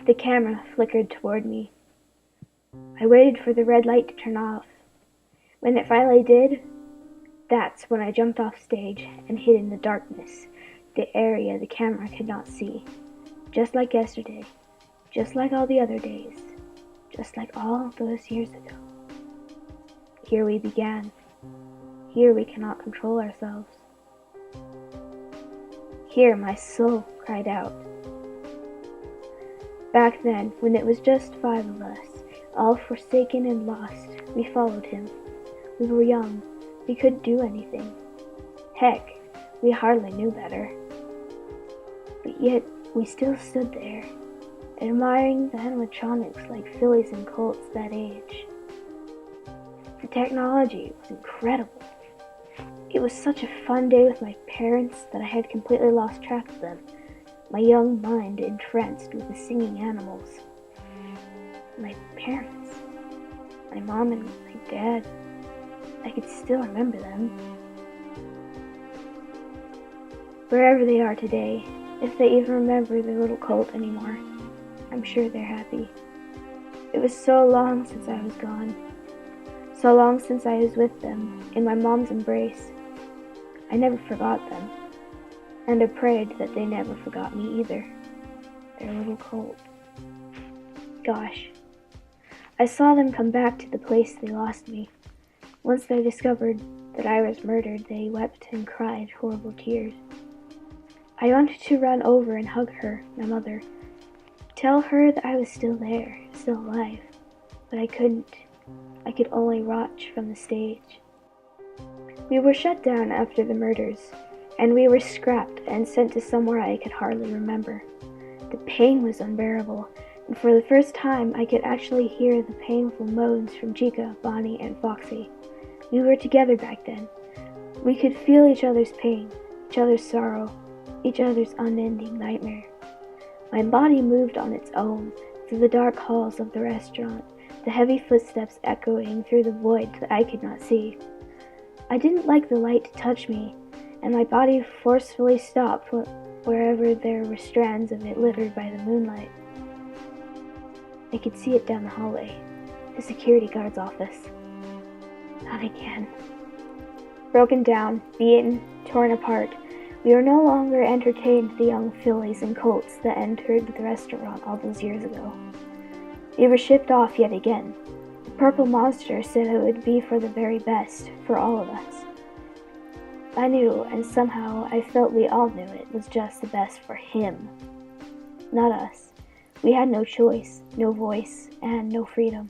The camera flickered toward me. I waited for the red light to turn off. When it finally did, that's when I jumped off stage and hid in the darkness, the area the camera could not see. Just like yesterday, just like all the other days, just like all those years ago. Here we began. Here we cannot control ourselves. Here my soul cried out. Back then, when it was just 5 of us, all forsaken and lost, we followed him. We were young. We couldn't do anything. Heck, we hardly knew better. But yet, we still stood there, admiring the animatronics like fillies and colts that age. The technology was incredible. It was such a fun day with my parents that I had completely lost track of them, my young mind entranced with the singing animals. My parents, my mom and my dad, I could still remember them. Wherever they are today, if they even remember their little cult anymore, I'm sure they're happy. It was so long since I was gone. So long since I was with them, in my mom's embrace. I never forgot them. And I prayed that they never forgot me either. Their little cult. Gosh. I saw them come back to the place they lost me. Once they discovered that I was murdered, they wept and cried horrible tears. I wanted to run over and hug her, my mother. Tell her that I was still there, still alive. But I couldn't. I could only watch from the stage. We were shut down after the murders, and we were scrapped and sent to somewhere I could hardly remember. The pain was unbearable, and for the first time I could actually hear the painful moans from Chica, Bonnie, and Foxy. We were together back then. We could feel each other's pain, each other's sorrow, each other's unending nightmare. My body moved on its own through the dark halls of the restaurant, the heavy footsteps echoing through the void that I could not see. I didn't like the light to touch me, and my body forcefully stopped wherever there were strands of it littered by the moonlight. I could see it down the hallway, the security guard's office. Not again. Broken down, beaten, torn apart, we were no longer entertained the young fillies and colts that entered the restaurant all those years ago. We were shipped off yet again. The purple monster said it would be for the very best, for all of us. I knew, and somehow I felt we all knew it was just the best for him. Not us. We had no choice, no voice, and no freedom.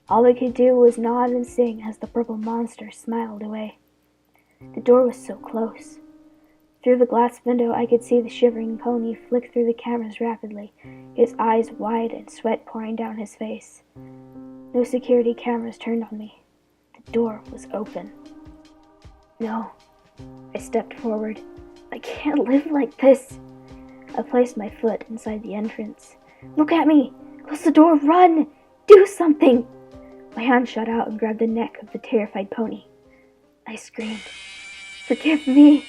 All we could do was nod and sing as the purple monster smiled away. The door was so close. Through the glass window I could see the shivering pony flick through the cameras rapidly, his eyes wide and sweat pouring down his face. No security cameras turned on me. The door was open. No. I stepped forward. I can't live like this. I placed my foot inside the entrance. Look at me! Close the door! Run! Do something! My hand shot out and grabbed the neck of the terrified pony. I screamed, "Forgive me!